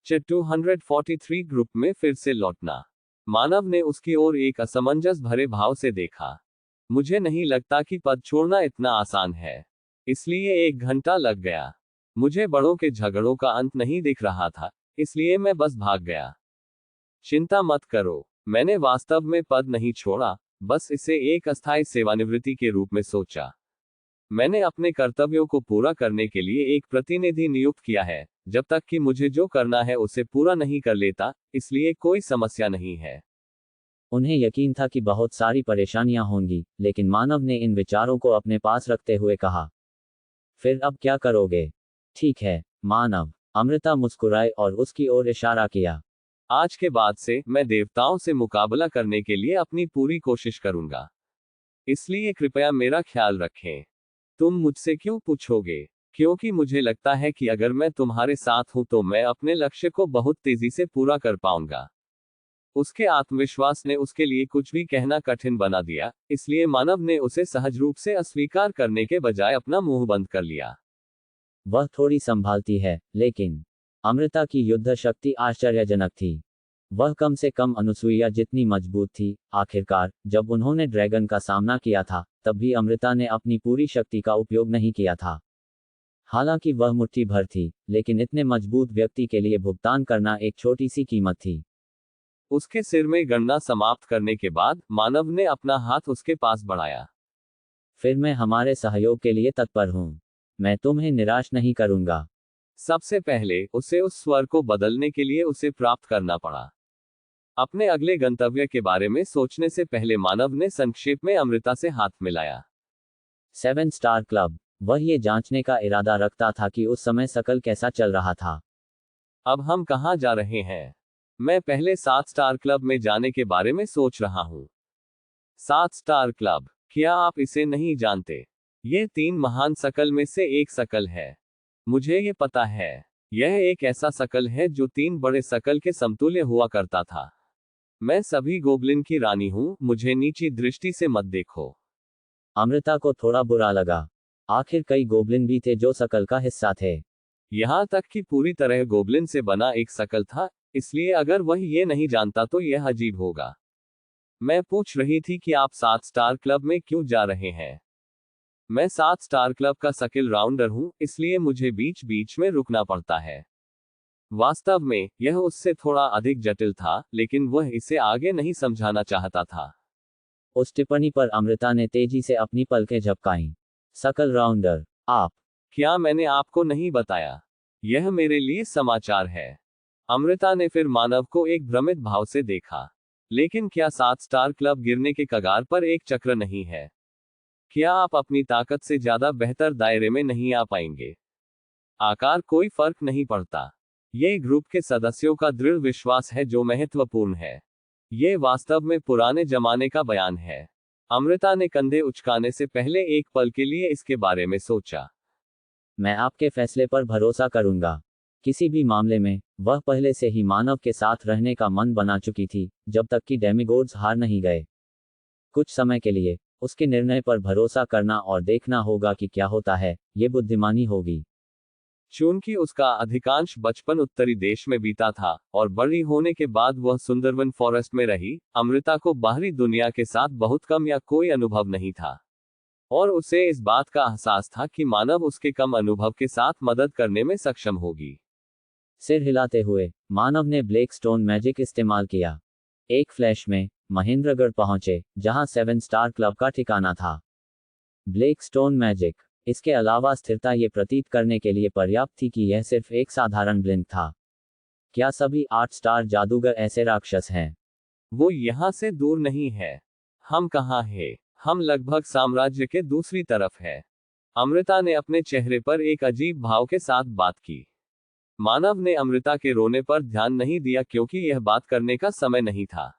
243 group में फिर से लौटना। मानव ने उसकी ओर एक असमंजस भरे भाव से देखा। मुझे नहीं लगता कि पद छोड़ना इतना आसान है। इसलिए 1 घंटा लग गया। मुझे बड़ों के झगड़ों का अंत नहीं दिख रहा था, इसलिए मैं बस भाग गया। चिंता मत करो, मैंने वास्तव में पद नहीं छोड़ा, बस इसे एक अस्थायी सेवानिवृत्ति के रूप में सोचा। मैंने अपने कर्तव्यों को पूरा करने के लिए एक प्रतिनिधि नियुक्त किया है, जब तक कि मुझे जो करना है उसे पूरा नहीं कर लेता, इसलिए कोई समस्या नहीं है। उन्हें यकीन था कि बहुत सारी परेशानियां होंगी, लेकिन मानव ने इन विचारों को अपने पास रखते हुए कहा, फिर अब क्या करोगे? ठीक है, मानव। अमृता मुस्कुराई और उसकी ओर इशारा किया। आज के बाद से मैं देवताओं से मुकाबला करने के लिए अपनी पूरी कोशिश करूंगा। इसलिए कृपया मेरा ख्याल रखें। तुम मुझसे क्यों पूछोगे? क्योंकि मुझे लगता है कि अगर मैं तुम्हारे साथ हूं तो मैं अपने लक्ष्य को बहुत तेजी से पूरा कर पाऊंगा। उसके आत्मविश्वास ने उसके लिए कुछ भी कहना कठिन बना दिया, इसलिए मानव ने उसे सहज रूप से अस्वीकार करने के बजाय अपना मुंह बंद कर लिया। वह थोड़ी संभालती है, लेकिन अमृता की युद्ध शक्ति आश्चर्यजनक थी। वह कम से कम अनुसुईया जितनी मजबूत थी। आखिरकार, जब उन्होंने ड्रैगन का सामना किया था, तब भी अमृता ने अपनी पूरी शक्ति का उपयोग नहीं किया था। हालांकि वह मुट्ठी भर थी, लेकिन इतने मजबूत व्यक्ति के लिए भुगतान करना एक छोटी सी कीमत थी। उसके सिर में गणना समाप्त करने के बाद मानव ने अपना हाथ उसके पास बढ़ाया। फिर मैं हमारे सहयोग के लिए तत्पर हूं। मैं तुम्हें निराश नहीं करूंगा। सबसे पहले उसे उस स्वर को बदलने के लिए उसे प्राप्त करना पड़ा। अपने अगले गंतव्य के बारे में सोचने से पहले मानव ने संक्षेप में अमृता से हाथ मिलाया। 7 स्टार क्लब। वह ये जांचने का इरादा रखता था कि उस समय सकल कैसा चल रहा था। अब हम कहाँ जा रहे हैं? मैं पहले 7 स्टार क्लब में जाने के बारे में सोच रहा हूँ। 7 स्टार क्लब, क्या आप इसे नहीं जानते? ये 3 महान सकल में से एक सकल है। मुझे ये पता है। यह एक ऐसा सकल है जो 3 बड़े सकल के समतुल्य हुआ करता था। मैं सभी गोबलिन की रानी हूँ, मुझे नीची दृष्टि से मत देखो। अमृता को थोड़ा बुरा लगा। आखिर कई गोबलिन भी थे जो सकल का हिस्सा थे। यहाँ तक कि पूरी तरह गोबलिन से बना एक सकल था, इसलिए अगर वह ये नहीं जानता तो यह अजीब होगा। मैं पूछ रही थी कि आप 7 स्टार क्लब में क्यों जा रहे हैं? मैं 7 स्टार क्लब का सकल राउंडर हूँ, इसलिए मुझे बीच बीच में रुकना पड़ता है। वास्तव में, यह उससे थोड़ा अधिक जटिल था, लेकिन वह इसे आगे नहीं समझाना चाहता था। उस टिप्पणी पर अमृता ने तेजी से अपनी पलकें झपकाईं। सकल राउंडर, आप? क्या मैंने आपको नहीं बताया? यह मेरे लिए समाचार है। अमृता ने फिर मानव को एक भ्रमित भाव से देखा। लेकिन क्या 7 स्टार क्लब गिरने के कगार पर एक चक्र नहीं है? क्या आप अपनी ताकत से ज्यादा बेहतर दायरे में नहीं आ पाएंगे? आकार कोई फर्क नहीं पड़ता। ये ग्रुप के सदस्यों का दृढ़ विश्वास है जो महत्वपूर्ण है। ये वास्तव में पुराने जमाने का बयान है। अमृता ने कंधे उचकाने से पहले एक पल के लिए इसके बारे में सोचा। मैं आपके फैसले पर भरोसा करूंगा। किसी भी मामले में, वह पहले से ही मानव के साथ रहने का मन बना चुकी थी, जब तक कि डेमिगोड्स हार नहीं गए। कुछ समय के लिए, उसके निर्णय पर भरोसा करना और देखना होगा कि क्या होता है, ये बुद्धिमानी होगी। चूंकि उसका अधिकांश बचपन उत्तरी देश में बीता था, और बड़ी होने के बाद वह सुंदरवन फॉरेस्ट में रही, अमृता को बाहरी दुनिया के साथ बहुत कम या कोई अनुभव नहीं था। और उसे इस बात का एहसास था कि मानव उसके कम अनुभव के साथ मदद करने में सक्षम होगी। सिर हिलाते हुए, मानव ने ब्लैक स्टोन मैजिक इस्तेमाल किया। एक फ्लैश में, महेंद्रगढ़ पहुंचे, जहां 7 स्टार क्लब का ठिकाना था। ब्लैक स्टोन मैजिक, इसके अलावा स्थिरता ये प्रतीत करने के लिए पर्याप्त थी कि यह सिर्फ एक साधारण ब्लिंक था। क्या सभी 8 स्टार जादूगर ऐसे राक्षस हैं? वो यहाँ से दूर नहीं है। हम कहाँ हैं? हम लगभग साम्राज्य के दूसरी तरफ है। अमृता ने अपने चेहरे पर एक अजीब भाव के साथ बात की। मानव ने अमृता के रोने पर ध्यान नहीं दिया क्योंकि यह बात करने का समय नहीं था।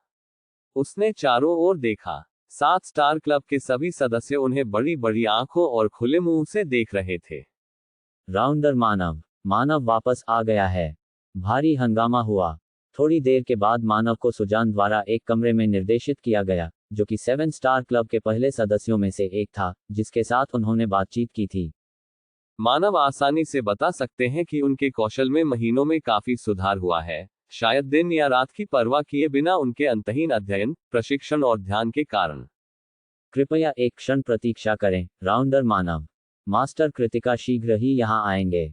उसने चारों ओर देखा। 7 स्टार क्लब के सभी सदस्य उन्हें बड़ी बड़ी आंखों और खुले मुंह से देख रहे थे। राउंडर मानव। मानव वापस आ गया है। भारी हंगामा हुआ। थोड़ी देर के बाद मानव को सुजान द्वारा एक कमरे में निर्देशित किया गया, जो कि 7 स्टार क्लब के पहले सदस्यों में से एक था, जिसके साथ उन्होंने बातचीत की थी। मानव आसानी से बता सकते हैं कि उनके कौशल में महीनों में काफी सुधार हुआ है, शायद दिन या रात की परवाह किए बिना उनके अंतहीन अध्ययन, प्रशिक्षण और ध्यान के कारण। कृपया एक क्षण प्रतीक्षा करें, राउंडर मानव। मास्टर कृतिका शीघ्र ही यहाँ आएंगे।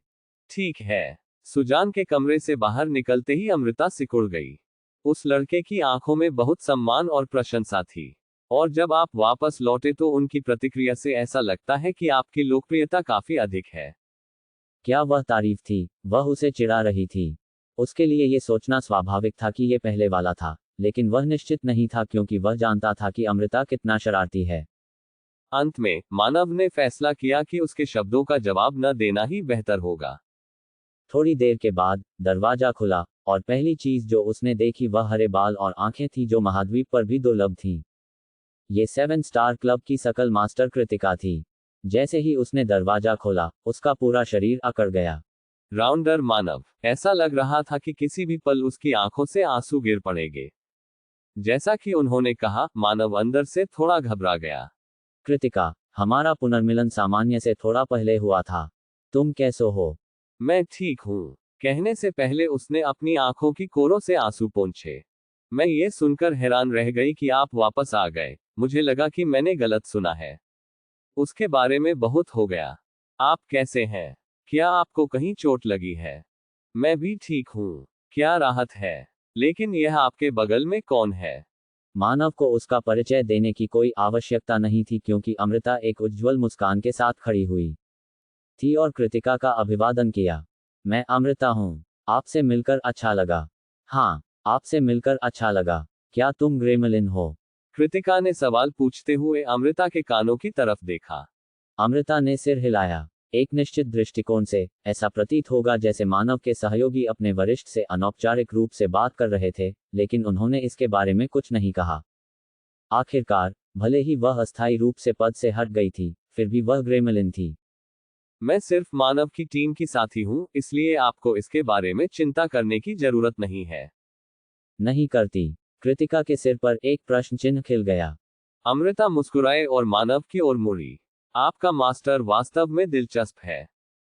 ठीक है। सुजान के कमरे से बाहर निकलते ही अमृता सिकुड़ गई। उस लड़के की आंखों में बहुत सम्मान और प्रशंसा थी। और जब आप वापस लौटे तो उनकी प्रतिक्रिया से ऐसा लगता है कि आपकी लोकप्रियता काफी अधिक है। क्या वह तारीफ थी? वह उसे चिढ़ा रही थी। उसके लिए ये सोचना स्वाभाविक था कि ये पहले वाला था, लेकिन वह निश्चित नहीं था क्योंकि वह जानता था कि अमृता कितना शरारती है। अंत में मानव ने फैसला किया कि उसके शब्दों का जवाब न देना ही बेहतर होगा। थोड़ी देर के बाद दरवाजा खुला और पहली चीज जो उसने देखी वह हरे बाल और आंखें थी जो महाद्वीप पर भी दुर्लभ थीं। ये 7 स्टार क्लब की सकल मास्टर कृतिका थी। जैसे ही उसने दरवाजा खोला, उसका पूरा शरीर अकड़ गया। राउंडर मानव, ऐसा लग रहा था कि किसी भी पल उसकी आंखों से आंसू गिर पड़ेंगे। जैसा कि उन्होंने कहा, मानव अंदर से थोड़ा घबरा गया। कृतिका, हमारा पुनर्मिलन सामान्य से थोड़ा पहले हुआ था। तुम कैसे हो? मैं ठीक हूँ, कहने से पहले उसने अपनी आंखों की कोरों से आंसू पोंछे। मैं ये सुनकर हैरान रह गई कि आप वापस आ गए। मुझे लगा कि मैंने गलत सुना है। उसके बारे में बहुत हो गया। आप कैसे हैं? क्या आपको कहीं चोट लगी है? मैं भी ठीक हूँ। क्या राहत है। लेकिन यह आपके बगल में कौन है? मानव को उसका परिचय देने की कोई आवश्यकता नहीं थी क्योंकि अमृता एक उज्ज्वल मुस्कान के साथ खड़ी हुई थी और कृतिका का अभिवादन किया। मैं अमृता हूँ। आपसे मिलकर अच्छा लगा। हाँ, आपसे मिलकर अच्छा लगा। क्या तुम ग्रेमलिन हो? कृतिका ने सवाल पूछते हुए अमृता के कानों की तरफ देखा। अमृता ने सिर हिलाया। एक निश्चित दृष्टिकोण से, ऐसा प्रतीत होगा जैसे मानव के सहयोगी अपने वरिष्ठ से अनौपचारिक रूप से बात कर रहे थे, लेकिन उन्होंने इसके बारे में कुछ नहीं कहा। आखिरकार, भले ही वह अस्थायी रूप से पद से हट गई थी, फिर भी वह ग्रेमलिन थी। मैं सिर्फ मानव की टीम की साथी हूँ, इसलिए आपको इसके बारे में चिंता करने की जरूरत नहीं है। नहीं करती। कृतिका के सिर पर एक प्रश्न चिन्ह खिल गया। अमृता मुस्कुराए और मानव की ओर मुड़ी। आपका मास्टर वास्तव में दिलचस्प है।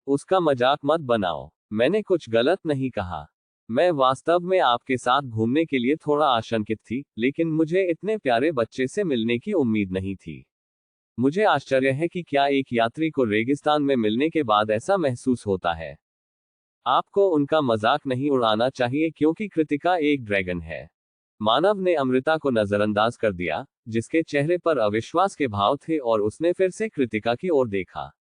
उसका मजाक मत बनाओ। मैंने कुछ गलत नहीं कहा। मैं वास्तव में आपके साथ घूमने के लिए थोड़ा आशंकित थी, लेकिन मुझे इतने प्यारे बच्चे से मिलने की उम्मीद नहीं थी। मुझे आश्चर्य है कि क्या एक यात्री को रेगिस्तान में मिलने के बाद ऐसा महसूस होता है। आपको उनका मजाक नहीं उड़ाना चाहिए क्योंकि कृतिका एक ड्रैगन है। मानव ने अमृता को नजरअंदाज कर दिया, जिसके चेहरे पर अविश्वास के भाव थे, और उसने फिर से कृतिका की ओर देखा।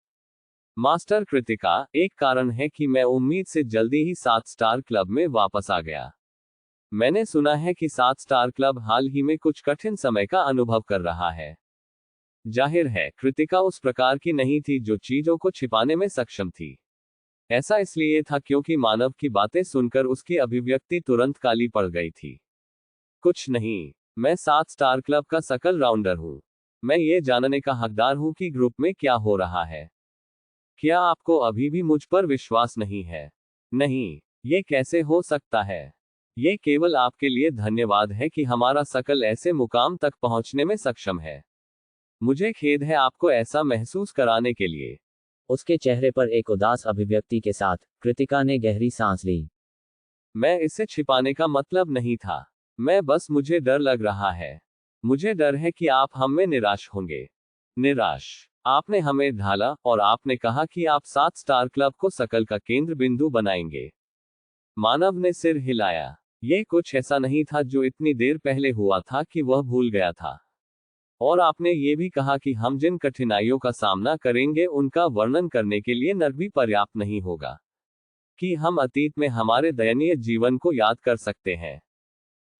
मास्टर कृतिका, एक कारण है कि मैं उम्मीद से जल्दी ही 7 स्टार क्लब में वापस आ गया। मैंने सुना है कि 7 स्टार क्लब हाल ही में कुछ कठिन समय का अनुभव कर रहा है। जाहिर है, कृतिका उस प्रकार की नहीं थी जो चीजों को छिपाने में सक्षम थी। ऐसा इसलिए था क्योंकि मानव की बातें सुनकर उसकी अभिव्यक्ति तुरंत काली पड़ गई थी। कुछ नहीं, मैं 7 स्टार क्लब का सकल राउंडर हूँ। मैं ये जानने का हकदार हूँ कि ग्रुप में क्या हो रहा है। क्या आपको अभी भी मुझ पर विश्वास नहीं है? नहीं, ये कैसे हो सकता है? ये केवल आपके लिए धन्यवाद है कि हमारा सकल ऐसे मुकाम तक पहुंचने में सक्षम है। मुझे खेद है आपको ऐसा महसूस कराने के लिए। उसके चेहरे पर एक उदास अभिव्यक्ति के साथ, कृतिका ने गहरी सांस ली। मैं इसे छिपाने का मतलब नहीं था। मुझे डर लग रहा है। मुझे डर है कि आप हम में निराश होंगे। निराश? आपने हमें ढाला और आपने कहा कि आप 7 स्टार क्लब को सकल का केंद्र बिंदु बनाएंगे। मानव ने सिर हिलाया। ये कुछ ऐसा नहीं था जो इतनी देर पहले हुआ था कि वह भूल गया था। और आपने ये भी कहा कि हम जिन कठिनाइयों का सामना करेंगे उनका वर्णन करने के लिए नर भी पर्याप्त नहीं होगा। कि हम अतीत में हमारे दयनीय जीवन को याद कर सकते हैं।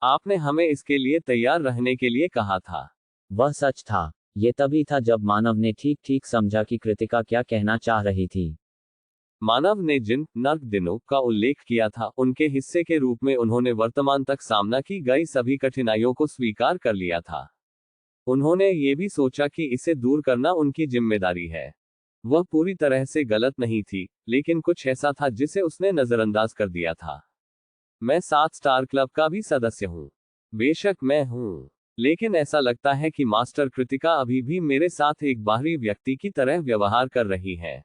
आपने हमें इसके लिए तैयार रहने के लिए कहा था। वह सच था। ये तभी था जब मानव ने ठीक ठीक समझा कि कृतिका क्या कहना चाह रही थी। मानव ने जिन नर्क दिनों का उल्लेख किया था, उनके हिस्से के रूप में उन्होंने वर्तमान तक सामना की गई सभी कठिनाइयों को स्वीकार कर लिया था। उन्होंने ये भी सोचा कि इसे दूर करना उनकी जिम्मेदारी है। वह पूरी तरह से गलत नहीं थी, लेकिन कुछ ऐसा था जिसे उसने नजरअंदाज कर दिया था। मैं 7 स्टार क्लब का भी सदस्य हूँ। बेशक मैं हूँ। लेकिन ऐसा लगता है कि मास्टर कृतिका अभी भी मेरे साथ एक बाहरी व्यक्ति की तरह व्यवहार कर रही है।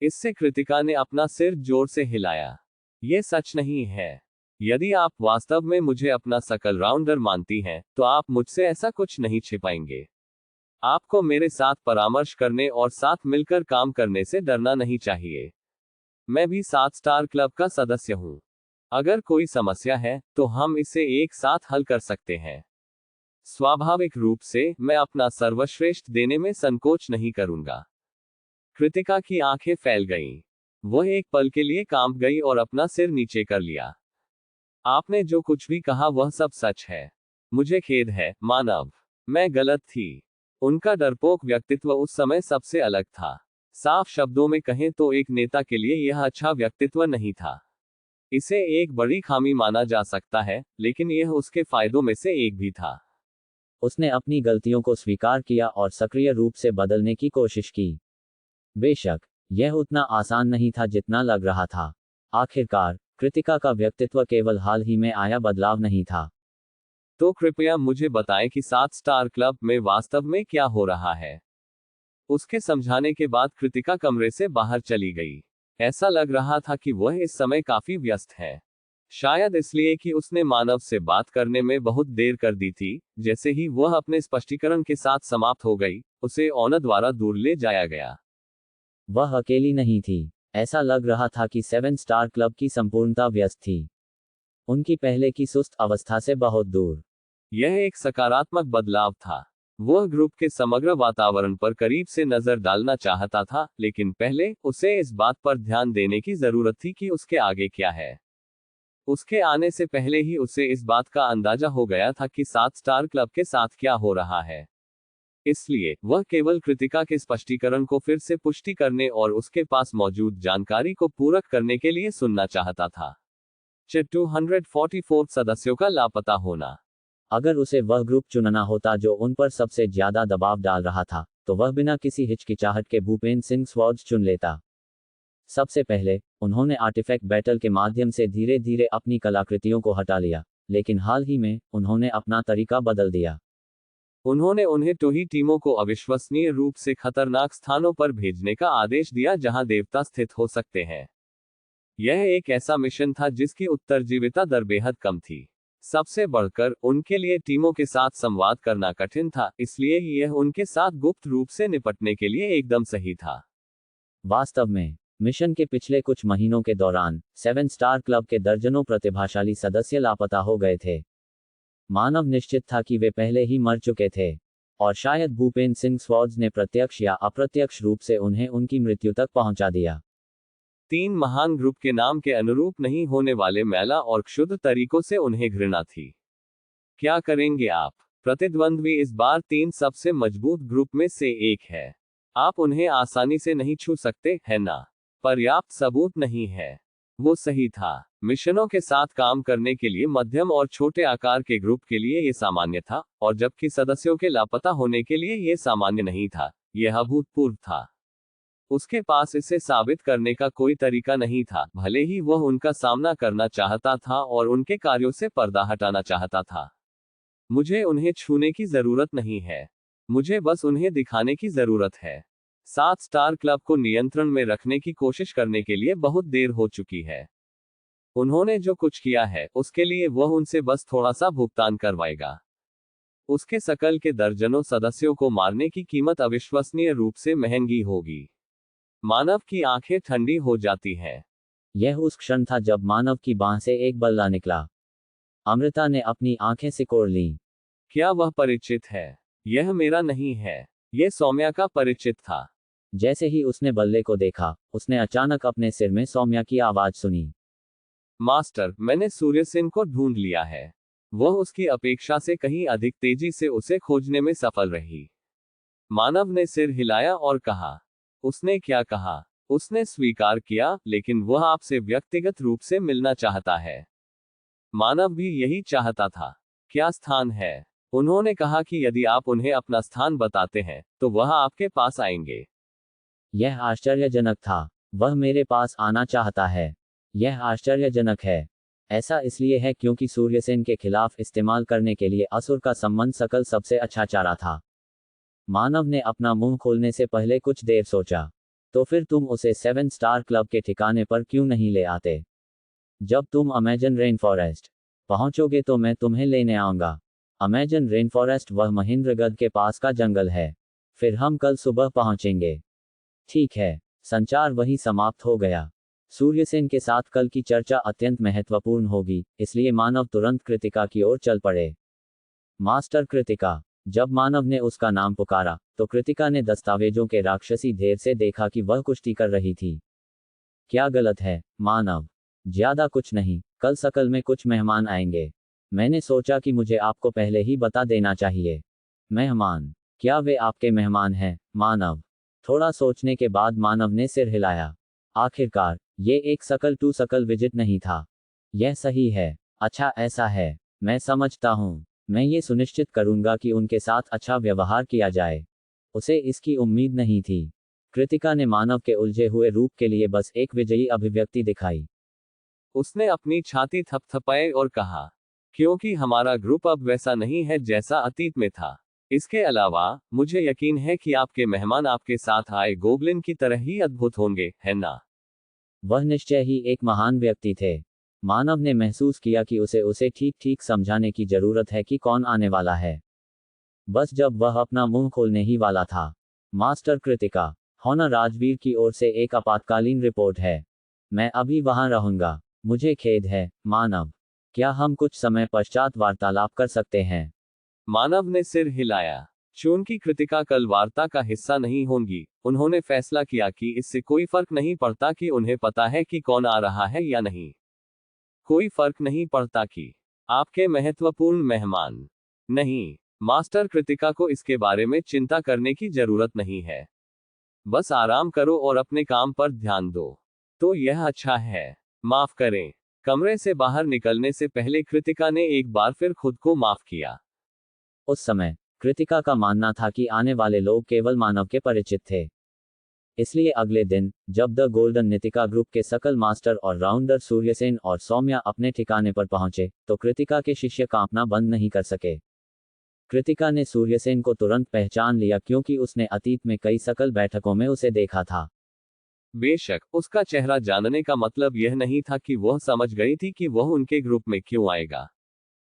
इससे कृतिका ने अपना सिर जोर से हिलाया। ये सच नहीं है। यदि आप वास्तव में मुझे अपना सकल राउंडर मानती हैं, तो आप मुझसे ऐसा कुछ नहीं छिपाएंगे। आपको मेरे साथ परामर्श करने और साथ मिलकर काम करने से डरना नहीं चाहिए। मैं भी 7 स्टार क्लब का सदस्य हूं। अगर कोई समस्या है, तो हम इसे एक साथ हल कर सकते हैं। स्वाभाविक रूप से मैं अपना सर्वश्रेष्ठ देने में संकोच नहीं करूंगा। कृतिका की आंखें फैल गईं। वह एक पल के लिए कांप गई और अपना सिर नीचे कर लिया। आपने जो कुछ भी कहा वह सब सच है। मुझे खेद है, मानव। मैं गलत थी। उनका डरपोक व्यक्तित्व उस समय सबसे अलग था। साफ शब्दों में कहें तो एक नेता के लिए यह अच्छा व्यक्तित्व नहीं था। इसे एक बड़ी खामी माना जा सकता है, लेकिन यह उसके फायदों में से एक भी था। उसने अपनी गलतियों को स्वीकार किया और सक्रिय रूप से बदलने की कोशिश की। बेशक, यह उतना आसान नहीं था जितना लग रहा था। आखिरकार, कृतिका का व्यक्तित्व केवल हाल ही में आया बदलाव नहीं था। तो कृपया मुझे बताएं कि 7 स्टार क्लब में वास्तव में क्या हो रहा है। उसके समझाने के बाद कृतिका कमरे से बाहर चली गई। ऐसा लग रहा था कि वह इस समय काफी व्यस्त है। शायद इसलिए कि उसने मानव से बात करने में बहुत देर कर दी थी। जैसे ही वह अपने स्पष्टीकरण के साथ समाप्त हो गई, उसे ऑनर द्वारा दूर ले जाया गया। वह अकेली नहीं थी। ऐसा लग रहा था कि 7 स्टार क्लब की संपूर्णता व्यस्त थी, उनकी पहले की सुस्त अवस्था से बहुत दूर। यह एक सकारात्मक बदलाव था। वह ग्रुप के समग्र वातावरण पर करीब से नजर डालना चाहता था, लेकिन पहले उसे इस बात पर ध्यान देने की जरूरत थी कि उसके आगे क्या है। उसके आने से पहले ही उसे इस बात का अंदाजा हो गया था कि 7 स्टार क्लब के साथ क्या हो रहा है। इसलिए वह केवल कृतिका के स्पष्टीकरण को फिर से पुष्टि करने और उसके पास मौजूद जानकारी को पूरक करने के लिए सुनना चाहता था। 244 सदस्यों का लापता होना। अगर उसे वह ग्रुप चुनना होता जो उन पर सबसे ज्यादा दबाव डाल रहा था, तो वह बिना किसी हिचकिचाहट के भूपेंद्र सिंह स्वॉर्ड्स चुन लेता। सबसे पहले, उन्होंने आर्टिफैक्ट बैटल के माध्यम से धीरे धीरे अपनी कलाकृतियों को हटा लिया, लेकिन हाल ही में, उन्होंने अपना तरीका बदल दिया। उन्होंने उन्हें टोही टीमों को अविश्वसनीय रूप से खतरनाक स्थानों पर भेजने का आदेश दिया जहां देवता स्थित हो सकते हैं। यह एक ऐसा मिशन था जिसकी उत्तरजीविता दर बेहद कम थी। सबसे बढ़कर, उनके लिए टीमों के साथ संवाद करना कठिन था, इसलिए यह उनके साथ गुप्त रूप से निपटने के लिए एकदम सही था। वास्तव में, मिशन के पिछले कुछ महीनों के दौरान 7 स्टार क्लब के दर्जनों प्रतिभाशाली सदस्य लापता हो गए थे। मानव निश्चित था कि वे पहले ही मर चुके थे, और शायद भूपेंद्र सिंह स्वॉर्ड्स ने प्रत्यक्ष या अप्रत्यक्ष रूप से उन्हें उनकी मृत्यु तक पहुंचा दिया। 3 महान ग्रुप के नाम के अनुरूप नहीं होने वाले मैला और क्षुद्र तरीकों से उन्हें घृणा थी। क्या करेंगे आप? प्रतिद्वंद्वी इस बार 3 सबसे मजबूत ग्रुप में से एक है। आप उन्हें आसानी से नहीं छू सकते, है ना? पर्याप्त सबूत नहीं है। वो सही था। मिशनों के साथ काम करने के लिए मध्यम और छोटे आकार के ग्रुप के लिए ये सामान्य था, और जबकि सदस्यों के लापता होने के लिए ये सामान्य नहीं था, यह अभूतपूर्व था। उसके पास इसे साबित करने का कोई तरीका नहीं था, भले ही वह उनका सामना करना चाहता था और उनके कार्यों से पर्दा हटाना चाहता था। मुझे उन्हें छूने की जरूरत नहीं है। मुझे बस उन्हें दिखाने की जरूरत है। 7 स्टार क्लब को नियंत्रण में रखने की कोशिश करने के लिए बहुत देर हो चुकी है। उन्होंने जो कुछ किया है, उसके लिए वह उनसे बस थोड़ा सा भुगतान करवाएगा। उसके सकल के दर्जनों सदस्यों को मारने की कीमत अविश्वसनीय रूप से महंगी होगी। मानव की आंखें ठंडी हो जाती हैं। यह उस क्षण था जब मानव की बांह से एक बल्ला निकला। अमृता ने अपनी आंखें सिकोड़ लीं। क्या वह परिचित है? यह मेरा नहीं है। यह सौम्या का परिचित था। जैसे ही उसने बल्ले को देखा, उसने अचानक अपने सिर में सौम्या की आवाज सुनी। मास्टर, मैंने सूर्य सेन को ढूंढ लिया है। वह उसकी अपेक्षा से कहीं अधिक तेजी से उसे खोजने में सफल रही। मानव ने सिर हिलाया और कहा। उसने क्या कहा? उसने स्वीकार किया, लेकिन वह आपसे व्यक्तिगत रूप से मिलना चाहता है। मानव भी यही चाहता था। क्या स्थान है? उन्होंने कहा कि यदि आप उन्हें अपना स्थान बताते हैं, तो वह आपके पास आएंगे। यह आश्चर्यजनक था। वह मेरे पास आना चाहता है। यह आश्चर्यजनक है। ऐसा इसलिए है क्योंकि सूर्यसेन के खिलाफ इस्तेमाल करने के लिए असुर का संबंध सकल सबसे अच्छा चारा था। मानव ने अपना मुंह खोलने से पहले कुछ देर सोचा। तो फिर तुम उसे 7 स्टार क्लब के ठिकाने पर क्यों नहीं ले आते? जब तुम अमेजन रेन फॉरेस्ट पहुंचोगे तो मैं तुम्हें लेने आऊंगा। अमेजन रेन फॉरेस्ट वह महेंद्रगढ़ के पास का जंगल है। फिर हम कल सुबह पहुंचेंगे। ठीक है। संचार वहीं समाप्त हो गया। सूर्यसेन के साथ कल की चर्चा अत्यंत महत्वपूर्ण होगी, इसलिए मानव तुरंत कृतिका की ओर चल पड़े। मास्टर कृतिका। जब मानव ने उसका नाम पुकारा तो कृतिका ने दस्तावेजों के राक्षसी ढेर से देखा कि वह कुश्ती कर रही थी। क्या गलत है, मानव? ज्यादा कुछ नहीं, कल सकल में कुछ मेहमान आएंगे। मैंने सोचा कि मुझे आपको पहले ही बता देना चाहिए। मेहमान? क्या वे आपके मेहमान हैं, मानव? थोड़ा सोचने के बाद मानव ने सिर हिलाया। आखिरकार, ये एक सकल टू सकल विजिट नहीं था। यह सही है। अच्छा ऐसा है, मैं समझता हूँ। मैं ये सुनिश्चित करूंगा कि उनके साथ अच्छा व्यवहार किया जाए। उसे इसकी उम्मीद नहीं थी। कृतिका ने मानव के उलझे हुए रूप के लिए बस एक विजयी अभिव्यक्ति दिखाई। उसने अपनी छाती थपथपाई और कहा, क्योंकि हमारा ग्रुप अब वैसा नहीं है जैसा अतीत में था। इसके अलावा, मुझे यकीन है कि आपके मेहमान आपके साथ आए गोब्लिन की तरह ही अद्भुत होंगे, है ना? वह निश्चय ही एक महान व्यक्ति थे। मानव ने महसूस किया कि उसे उसे ठीक ठीक समझाने की जरूरत है कि कौन आने वाला है। बस जब वह अपना मुंह खोलने ही वाला था। मास्टर कृतिका, हॉनर राजवीर की ओर से एक आपातकालीन रिपोर्ट है। मैं अभी वहां रहूंगा। मुझे खेद है, मानव। क्या हम कुछ समय पश्चात वार्तालाप कर सकते हैं? मानव ने सिर हिलाया। चूंकि कृतिका कल वार्ता का हिस्सा नहीं होंगी, उन्होंने फैसला किया कि इससे कोई फर्क नहीं पड़ता कि उन्हें पता है कि कौन आ रहा है या नहीं। कोई फर्क नहीं पड़ता कि आपके महत्वपूर्ण मेहमान। नहीं, मास्टर कृतिका को इसके बारे में चिंता करने की जरूरत नहीं है। बस आराम करो और अपने काम पर ध्यान दो। तो यह अच्छा है। माफ करें। कमरे से बाहर निकलने से पहले कृतिका ने एक बार फिर खुद को माफ किया। उस समय कृतिका का मानना था कि आने वाले लोग केवल मानव के परिचित थे। इसलिए अगले दिन, जब द गोल्डन नितिका ग्रुप के सकल मास्टर और राउंडर सूर्यसेन और सौम्या अपने ठिकाने पर पहुंचे, तो कृतिका के शिष्य कांपना बंद नहीं कर सके। कृतिका ने सूर्यसेन को तुरंत पहचान लिया क्योंकि उसने अतीत में कई सकल बैठकों में उसे देखा था। बेशक, उसका चेहरा जानने का मतलब यह नहीं था कि वह समझ गई थी कि वह उनके ग्रुप में क्यों आएगा।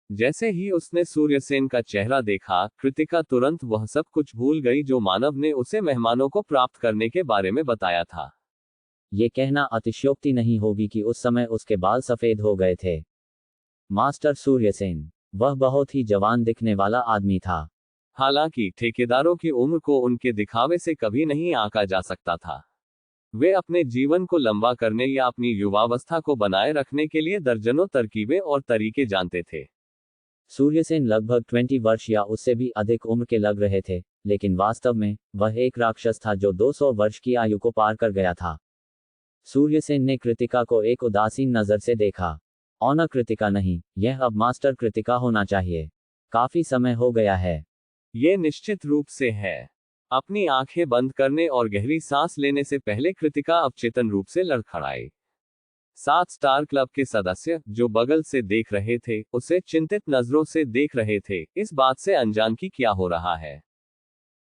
जैसे ही उसने सूर्यसेन का चेहरा देखा, कृतिका तुरंत वह सब कुछ भूल गई जो मानव ने उसे मेहमानों को प्राप्त करने के बारे में बताया था। ये कहना अतिशयोक्ति नहीं होगी कि उस समय उसके बाल सफेद हो गए थे। मास्टर सूर्यसेन, वह बहुत ही जवान दिखने वाला आदमी था। हालांकि ठेकेदारों की उम्र को उनके दिखावे से कभी नहीं आंका जा सकता था। वे अपने जीवन को लंबा करने या अपनी युवावस्था को बनाए रखने के लिए दर्जनों तरकीबें और तरीके जानते थे। सूर्यसेन लगभग 20 वर्ष या उससे भी अधिक उम्र के लग रहे थे, लेकिन वास्तव में वह एक राक्षस था जो 200 वर्ष की आयु को पार कर गया था। सूर्यसेन ने कृतिका को एक उदासीन नजर से देखा। ऑनर कृतिका नहीं, यह अब मास्टर कृतिका होना चाहिए। काफी समय हो गया है। ये निश्चित रूप से है। अपनी आंखें बंद करने और गहरी सांस लेने से पहले कृतिका अवचेतन रूप से लड़खड़ाई। 7 स्टार क्लब के सदस्य, जो बगल से देख रहे थे, उसे चिंतित नजरों से देख रहे थे, इस बात से अनजान कि क्या हो रहा है।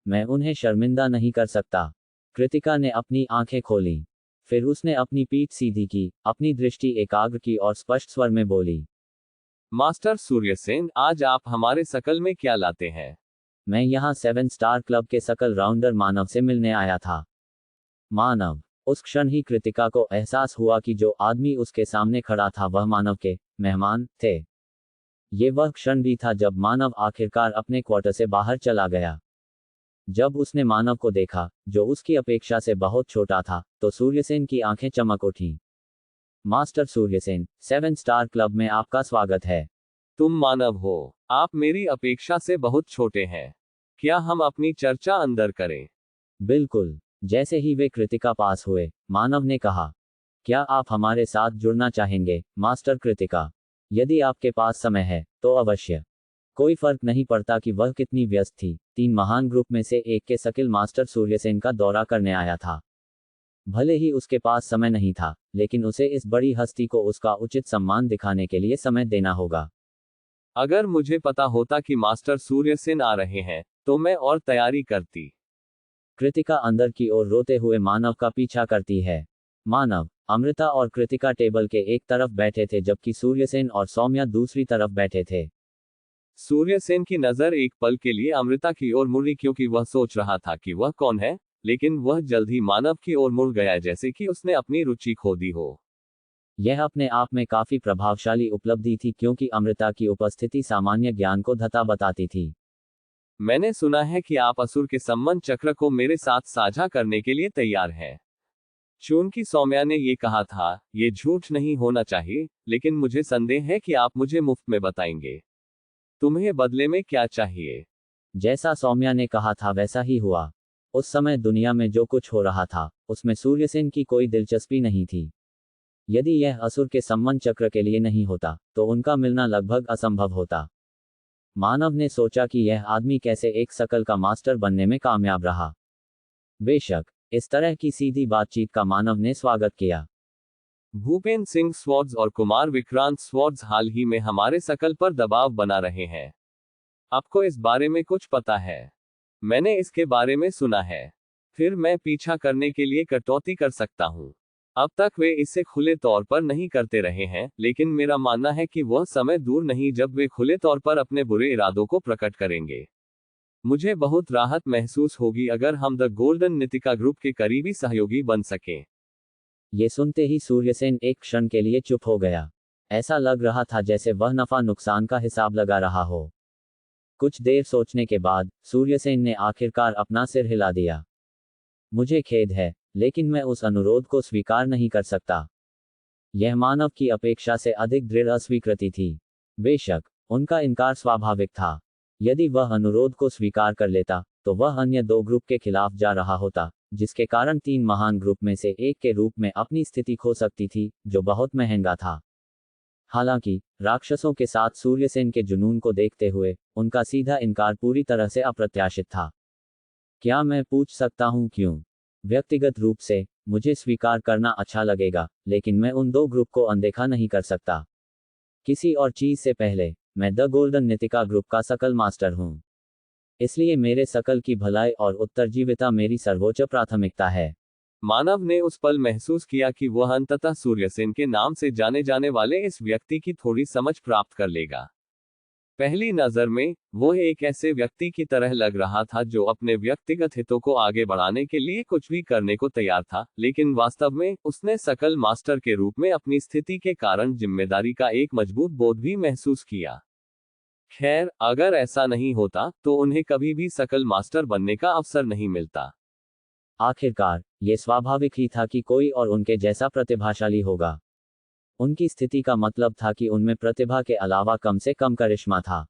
मैं उन्हें शर्मिंदा नहीं कर सकता। कृतिका ने अपनी आंखें खोली। फिर उसने अपनी पीठ सीधी की, अपनी दृष्टि एकाग्र की और स्पष्ट स्वर में बोली। मास्टर सूर्यसेन, आज आप हमारे सकल में क्या लाते हैं? मैं यहाँ 7 स्टार क्लब के सकल राउंडर मानव से मिलने आया था। मानव। उस क्षण ही कृतिका को एहसास हुआ कि जो आदमी उसके सामने खड़ा था वह मानव के मेहमान थे। ये वह क्षण भी था जब मानव आखिरकार अपने क्वार्टर से बाहर चला गया। जब उसने मानव को देखा, जो उसकी अपेक्षा से बहुत छोटा था, तो सूर्यसेन की आंखें चमक उठीं। मास्टर सूर्यसेन, 7 स्टार क्लब में आपका स्वागत है। तुम मानव हो। आप मेरी अपेक्षा से बहुत छोटे हैं। क्या हम अपनी चर्चा अंदर करें? बिल्कुल। जैसे ही वे कृतिका पास हुए, मानव ने कहा, क्या आप हमारे साथ जुड़ना चाहेंगे, मास्टर कृतिका? यदि आपके पास समय है, तो अवश्य। कोई फर्क नहीं पड़ता कि वह कितनी व्यस्त थी, 3 महान ग्रुप में से एक के सकिल मास्टर सूर्यसेन का दौरा करने आया था। भले ही उसके पास समय नहीं था, लेकिन उसे इस बड़ी हस्ती को उसका उचित सम्मान दिखाने के लिए समय देना होगा। अगर मुझे पता होता कि मास्टर सूर्यसेन आ रहे हैं, तो मैं और तैयारी करती। कृतिका अंदर की ओर रोते हुए मानव का पीछा करती है। मानव, अमृता और कृतिका टेबल के एक तरफ बैठे थे जबकि सूर्यसेन और सौम्या दूसरी तरफ बैठे थे। सूर्यसेन की नजर एक पल के लिए अमृता की ओर मुड़ी क्योंकि वह सोच रहा था कि वह कौन है, लेकिन वह जल्द ही मानव की ओर मुड़ गया जैसे कि उसने अपनी रुचि खो दी हो। यह अपने आप में काफी प्रभावशाली उपलब्धि थी क्योंकि अमृता की उपस्थिति सामान्य ज्ञान को धता बताती थी। मैंने सुना है कि आप असुर के संबंध चक्र को मेरे साथ साझा करने के लिए तैयार हैं। चूंकि सौम्या ने ये कहा था, ये झूठ नहीं होना चाहिए, लेकिन मुझे संदेह है कि आप मुझे मुफ्त में बताएंगे। तुम्हें बदले में क्या चाहिए? जैसा सौम्या ने कहा था वैसा ही हुआ। उस समय दुनिया में जो कुछ हो रहा था, उसमें सूर्यसेन की कोई दिलचस्पी नहीं थी। यदि यह असुर के संबंध चक्र के लिए नहीं होता, तो उनका मिलना लगभग असंभव होता। मानव ने सोचा कि यह आदमी कैसे एक शकल का मास्टर बनने में कामयाब रहा। बेशक, इस तरह की सीधी बातचीत का मानव ने स्वागत किया। भूपेंद्र सिंह स्वॉर्ड्स और कुमार विक्रांत स्वॉर्ड्स हाल ही में हमारे शकल पर दबाव बना रहे हैं। आपको इस बारे में कुछ पता है? मैंने इसके बारे में सुना है। फिर मैं पीछा करने के लिए कटौती कर सकता हूँ। अब तक वे इसे खुले तौर पर नहीं करते रहे हैं, लेकिन मेरा मानना है कि वह समय दूर नहीं जब वे खुले तौर पर अपने बुरे इरादों को प्रकट करेंगे। मुझे बहुत राहत महसूस होगी अगर हम द गोल्डन नितिका ग्रुप के करीबी सहयोगी बन सकें। ये सुनते ही सूर्यसेन एक क्षण के लिए चुप हो गया। ऐसा लग रहा था जैसे वह नफा नुकसान का हिसाब लगा रहा हो। कुछ देर सोचने के बाद सूर्यसेन ने आखिरकार अपना सिर हिला दिया। मुझे खेद है, लेकिन मैं उस अनुरोध को स्वीकार नहीं कर सकता। यह मानव की अपेक्षा से अधिक दृढ़ अस्वीकृति थी। बेशक, उनका इनकार स्वाभाविक था। यदि वह अनुरोध को स्वीकार कर लेता, तो वह अन्य दो ग्रुप के खिलाफ जा रहा होता, जिसके कारण तीन महान ग्रुप में से एक के रूप में अपनी स्थिति खो सकती थी, जो बहुत महंगा था। हालांकि, राक्षसों के साथ सूर्यसेन के जुनून को देखते हुए, उनका सीधा इनकार पूरी तरह से अप्रत्याशित था। क्या मैं पूछ सकता हूं क्यों? व्यक्तिगत रूप से, मुझे स्वीकार करना अच्छा लगेगा, लेकिन मैं उन दो ग्रुप को अनदेखा नहीं कर सकता। किसी और चीज से पहले, मैं द गोल्डन नितिका ग्रुप का सकल मास्टर हूं। इसलिए मेरे सकल की भलाई और उत्तरजीविता मेरी सर्वोच्च प्राथमिकता है। मानव ने उस पल महसूस किया कि वह अंततः सूर्यसेन के नाम से जाने जाने वाले इस व्यक्ति की थोड़ी समझ प्राप्त कर लेगा। पहली नजर में, वह एक ऐसे व्यक्ति की तरह लग रहा था जो अपने व्यक्तिगत हितों को आगे बढ़ाने के लिए कुछ भी करने को तैयार था, लेकिन वास्तव में, उसने सकल मास्टर के रूप में अपनी स्थिति के कारण जिम्मेदारी का एक मजबूत बोध भी महसूस किया। खैर, अगर ऐसा नहीं होता, तो उन्हें कभी भी सकल मास्टर बनने का अवसर नहीं मिलता। आखिरकार, ये स्वाभाविक ही था कि कोई और उनके जैसा प्रतिभाशाली होगा। उनकी स्थिति का मतलब था कि उनमें प्रतिभा के अलावा कम से कम करिश्मा था।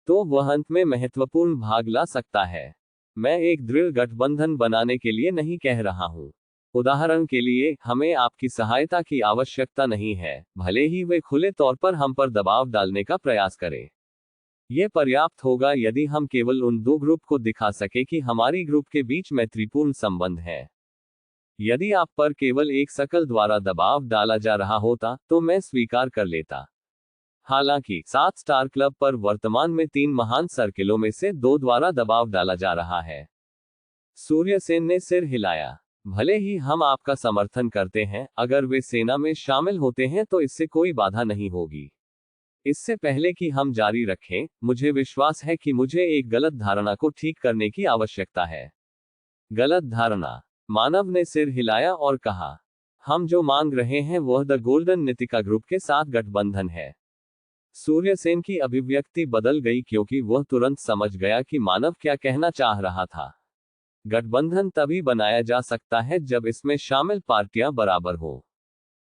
तो वह अंत में महत्वपूर्ण भाग ला सकता है। मैं एक दृढ़ गठबंधन बनाने के लिए नहीं कह रहा हूँ। उदाहरण के लिए, हमें आपकी सहायता की आवश्यकता नहीं है, भले ही वे खुले तौर पर हम पर दबाव डालने का प्रयास करें। यह पर्याप्त होगा यदि हम केवल उन दो ग्रुप को दिखा सके कि हमारी ग्रुप के बीच मैत्रीपूर्ण संबंध है। यदि आप पर केवल एक शकल द्वारा दबाव डाला जा रहा होता, तो मैं स्वीकार कर लेता। हालांकि 7 स्टार क्लब पर वर्तमान में 3 महान सर्किलों में से 2 द्वारा दबाव डाला जा रहा है। सूर्यसेन ने सिर हिलाया। भले ही हम आपका समर्थन करते हैं, अगर वे सेना में शामिल होते हैं तो इससे कोई बाधा नहीं होगी। इससे पहले कि हम जारी रखें, मुझे विश्वास है कि मुझे एक गलत धारणा को ठीक करने की आवश्यकता है। गलत धारणा? मानव ने सिर हिलाया और कहा, हम जो मांग रहे हैं वह द गोल्डन नितिका ग्रुप के साथ गठबंधन है। सूर्यसेन की अभिव्यक्ति बदल गई क्योंकि वह तुरंत समझ गया कि मानव क्या कहना चाह रहा था। गठबंधन तभी बनाया जा सकता है जब इसमें शामिल पार्टियां बराबर हो।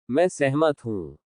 मैं सहमत हूं।